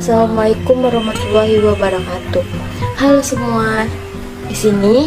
Assalamualaikum warahmatullahi wabarakatuh. Halo semua. Di sini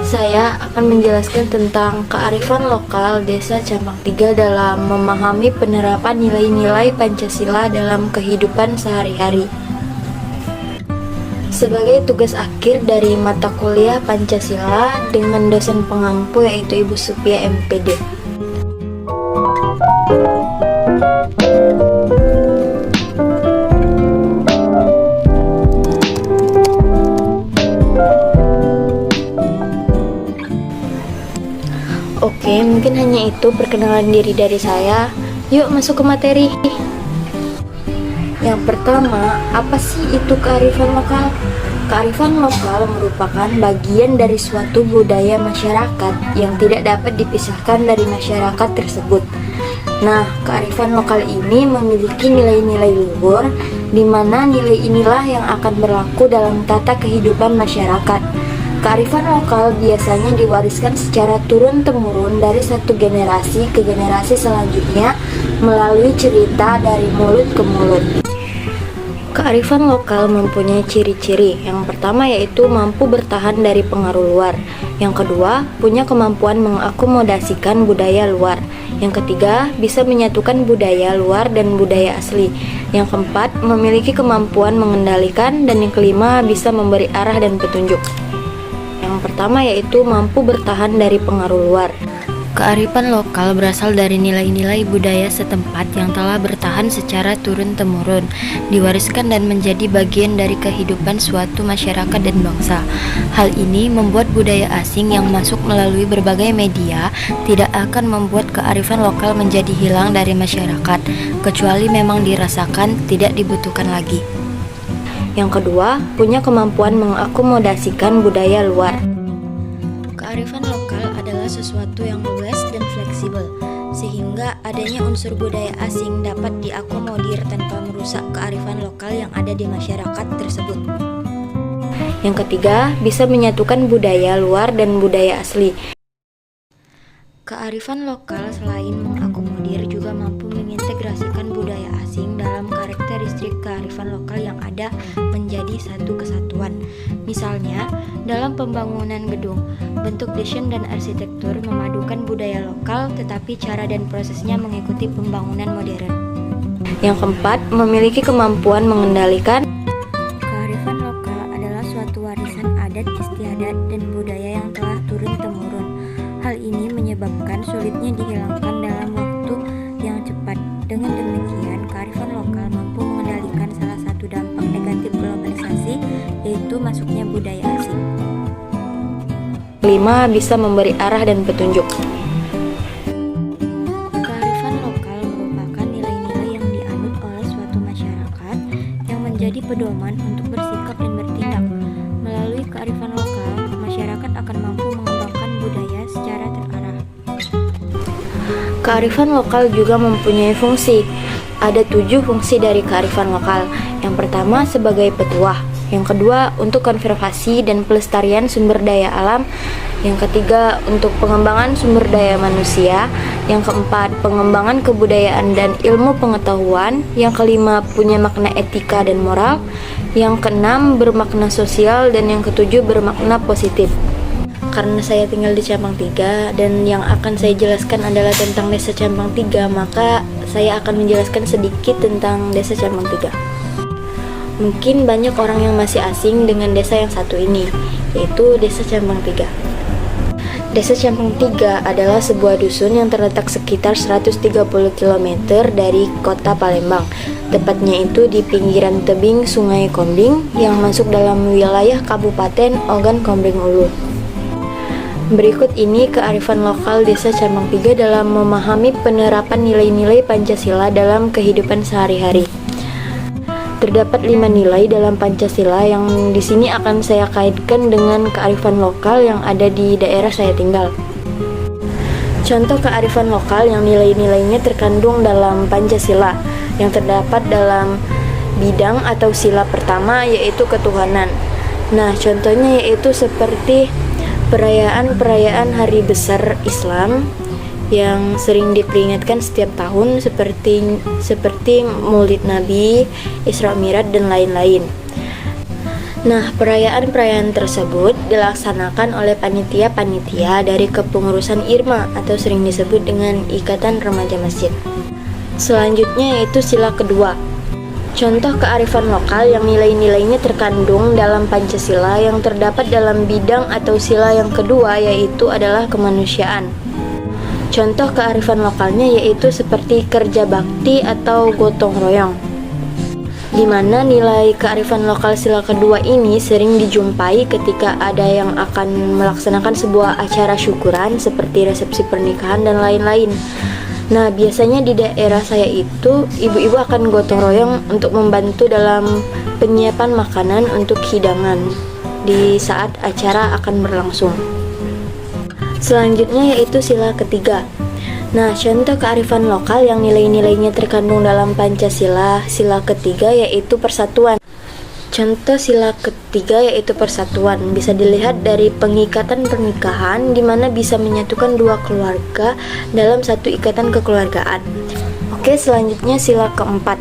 saya akan menjelaskan tentang kearifan lokal Desa Campang 3 dalam memahami penerapan nilai-nilai Pancasila dalam kehidupan sehari-hari. Sebagai tugas akhir dari mata kuliah Pancasila dengan dosen pengampu yaitu Ibu Supia MPD. Oke, mungkin hanya itu perkenalan diri dari saya. Yuk masuk ke materi. Yang pertama, apa sih itu kearifan lokal? Kearifan lokal merupakan bagian dari suatu budaya masyarakat yang tidak dapat dipisahkan dari masyarakat tersebut. Nah, kearifan lokal ini memiliki nilai-nilai luhur, di mana nilai inilah yang akan berlaku dalam tata kehidupan masyarakat. Kearifan lokal biasanya diwariskan secara turun-temurun dari satu generasi ke generasi selanjutnya melalui cerita dari mulut ke mulut. Kearifan lokal mempunyai ciri-ciri. Yang pertama yaitu mampu bertahan dari pengaruh luar. Yang kedua, punya kemampuan mengakomodasikan budaya luar. Yang ketiga, bisa menyatukan budaya luar dan budaya asli. Yang keempat, memiliki kemampuan mengendalikan. Dan yang kelima, bisa memberi arah dan petunjuk. Yang pertama yaitu mampu bertahan dari pengaruh luar. Kearifan lokal berasal dari nilai-nilai budaya setempat yang telah bertahan secara turun-temurun, diwariskan dan menjadi bagian dari kehidupan suatu masyarakat dan bangsa. Hal ini membuat budaya asing yang masuk melalui berbagai media tidak akan membuat kearifan lokal menjadi hilang dari masyarakat, kecuali memang dirasakan tidak dibutuhkan lagi. Yang kedua, punya kemampuan mengakomodasikan budaya luar. Kearifan lokal adalah sesuatu yang luas dan fleksibel, sehingga adanya unsur budaya asing dapat diakomodir tanpa merusak kearifan lokal yang ada di masyarakat tersebut. Yang ketiga, bisa menyatukan budaya luar dan budaya asli. Kearifan lokal selain mengakomodir juga mampu mengintegrasikan budaya asing dalam karakteristik kearifan lokal yang ada menjadi satu kesatuan. Misalnya, dalam pembangunan gedung, bentuk desain dan arsitektur memadukan budaya lokal tetapi cara dan prosesnya mengikuti pembangunan modern. Yang keempat, memiliki kemampuan mengendalikan. Kearifan lokal adalah suatu warisan adat istiadat dan budaya yang telah turun-temurun. Hal ini menyebabkan sulitnya dihilangkan dalam waktu yang cepat. Dengan demikian, kearifan lokal mampu mengendalikan salah satu dampak negatif globalisasi, yaitu masuknya budaya asing. 5. Bisa memberi arah dan petunjuk. Kearifan lokal merupakan nilai-nilai yang dianut oleh suatu masyarakat yang menjadi pedoman untuk bersikap dan bertindak. Melalui kearifan lokal, masyarakat akan mampu mengembangkan budaya secara terarah. Kearifan lokal juga mempunyai fungsi. Ada 7 fungsi dari kearifan lokal. Yang pertama sebagai petuah. Yang kedua untuk konservasi dan pelestarian sumber daya alam. Yang ketiga untuk pengembangan sumber daya manusia. Yang keempat pengembangan kebudayaan dan ilmu pengetahuan. Yang kelima punya makna etika dan moral. Yang keenam bermakna sosial dan yang ketujuh bermakna positif. Karena saya tinggal di Campang 3 dan yang akan saya jelaskan adalah tentang Desa Campang 3, maka saya akan menjelaskan sedikit tentang Desa Campang 3. Mungkin banyak orang yang masih asing dengan desa yang satu ini, yaitu Desa Campang 3. Desa Campang 3 adalah sebuah dusun yang terletak sekitar 130 km dari kota Palembang. Tepatnya itu di pinggiran tebing Sungai Kombing yang masuk dalam wilayah Kabupaten Ogan Komering Ulu. Berikut ini kearifan lokal Desa Campang 3 dalam memahami penerapan nilai-nilai Pancasila dalam kehidupan sehari-hari. Terdapat 5 nilai dalam Pancasila yang di sini akan saya kaitkan dengan kearifan lokal yang ada di daerah saya tinggal. Contoh kearifan lokal yang nilai-nilainya terkandung dalam Pancasila yang terdapat dalam bidang atau sila pertama yaitu ketuhanan. Nah, contohnya yaitu seperti perayaan-perayaan hari besar Islam yang sering diperingatkan setiap tahun seperti Maulid Nabi, Isra Mi'raj dan lain-lain. Nah, perayaan-perayaan tersebut dilaksanakan oleh panitia-panitia dari kepengurusan IRMA atau sering disebut dengan Ikatan Remaja Masjid. Selanjutnya yaitu sila kedua. Contoh kearifan lokal yang nilai-nilainya terkandung dalam Pancasila yang terdapat dalam bidang atau sila yang kedua yaitu adalah kemanusiaan. Contoh kearifan lokalnya yaitu seperti kerja bakti atau gotong royong, di mana nilai kearifan lokal sila kedua ini sering dijumpai ketika ada yang akan melaksanakan sebuah acara syukuran seperti resepsi pernikahan dan lain-lain. Nah, biasanya di daerah saya itu ibu-ibu akan gotong royong untuk membantu dalam penyiapan makanan untuk hidangan di saat acara akan berlangsung. Selanjutnya yaitu sila ketiga. Nah, contoh kearifan lokal yang nilai-nilainya terkandung dalam Pancasila, sila ketiga yaitu persatuan. Contoh sila ketiga yaitu persatuan bisa dilihat dari pengikatan pernikahan di mana bisa menyatukan dua keluarga dalam satu ikatan kekeluargaan. Oke, selanjutnya sila keempat.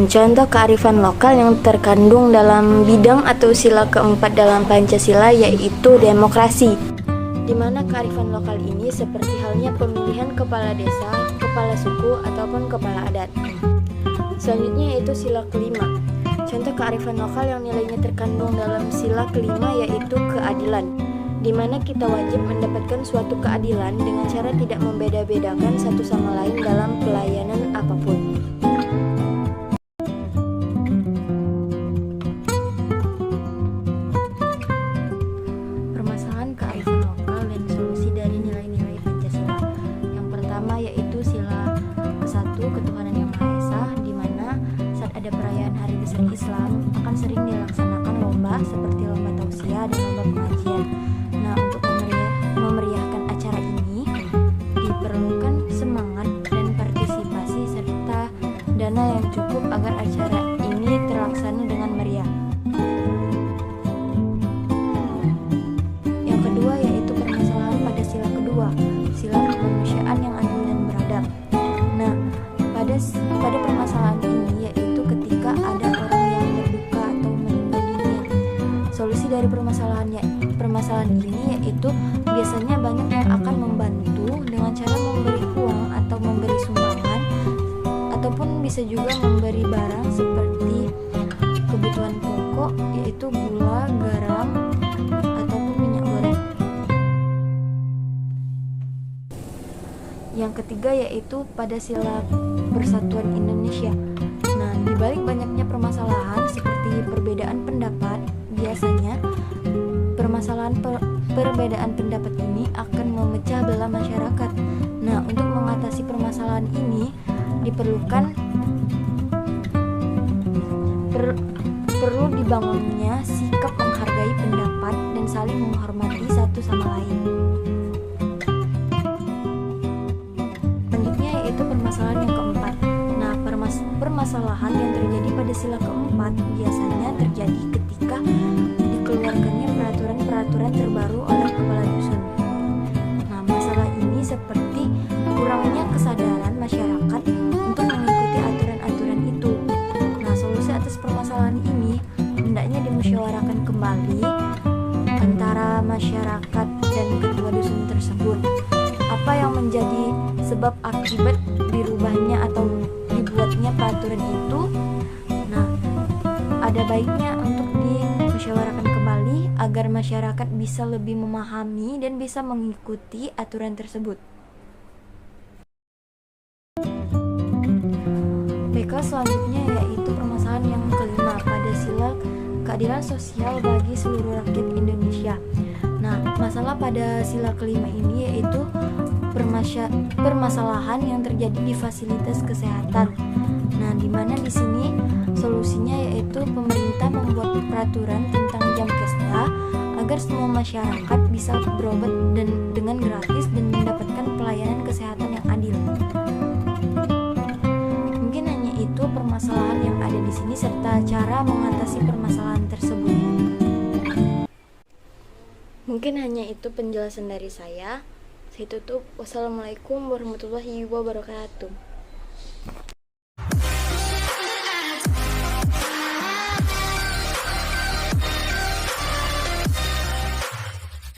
Contoh kearifan lokal yang terkandung dalam bidang atau sila keempat dalam Pancasila yaitu demokrasi, di mana kearifan lokal ini seperti halnya pemilihan kepala desa, kepala suku, ataupun kepala adat. Selanjutnya yaitu sila kelima. Contoh kearifan lokal yang nilainya terkandung dalam sila kelima yaitu keadilan, di mana kita wajib mendapatkan suatu keadilan dengan cara tidak membeda-bedakan satu sama lain dalam pelayanan apapun. Permasalahan kearifan lokal dan solusi dari nilai-nilai Pancasila. Yang pertama yaitu sila ke-1 ketuhanan yang Maha Esa, di mana saat ada perayaan Hari Besar Islam akan sering dilaksanakan lomba seperti lomba tausiah dan lomba pengajian. Nah, untuk memeriahkan acara ini diperlukan semangat dan partisipasi serta dana yang cukup agar acara ini terlaksana dengan meriah. Yang kedua yaitu permasalahan pada sila kedua, sila kemanusiaan yang adil dan beradab. Nah, pada permasalahan ini yaitu ketika ada orang yang berduka atau meninggal dunia. Solusi dari permasalahan ini yaitu biasanya banyak yang akan membantu dengan cara memberi uang atau memberi sumbangan, ataupun bisa juga memberi barang seperti kebutuhan pokok yaitu gula, garam, ataupun minyak goreng. Yang ketiga yaitu pada sila persatuan Indonesia. Nah, di balik banyaknya permasalahan seperti perbedaan pendapat, biasanya permasalahan perbedaan pendapat ini akan memecah belah masyarakat. Nah, untuk mengatasi permasalahan ini diperlukan perlu dibangunnya sikap menghargai pendapat dan saling menghormati satu sama lain. Selanjutnya yaitu permasalahan yang keempat. Nah, permasalahan yang terjadi pada sila keempat biasanya terjadi ketika dikeluarkannya peraturan-peraturan terbaru oleh kepala dusun. Nah, masalah ini seperti kurangnya kesadaran masyarakat untuk mengikuti aturan-aturan itu. Nah, solusi atas permasalahan ini hendaknya dimusyawarahkan kembali antara masyarakat dan ketua dusun tersebut. Apa yang menjadi sebab akibat dirubahnya atau dibuatnya peraturan itu? Nah, ada baiknya untuk dimusyawarahkan kembali agar masyarakat bisa lebih memahami dan bisa mengikuti aturan tersebut. Baiklah, selanjutnya yaitu permasalahan yang kelima pada sila keadilan sosial bagi seluruh rakyat Indonesia. Nah, masalah pada sila kelima ini yaitu permasalahan yang terjadi di fasilitas kesehatan. Nah, di mana di sini solusinya yaitu pemerintah membuat peraturan tentang jam kesda agar semua masyarakat bisa berobat dengan gratis dan mendapatkan pelayanan kesehatan yang adil. Mungkin hanya itu permasalahan yang ada di sini serta cara mengatasi permasalahan tersebut. Mungkin hanya itu penjelasan dari saya. Saya tutup. Wassalamualaikum warahmatullahi wabarakatuh.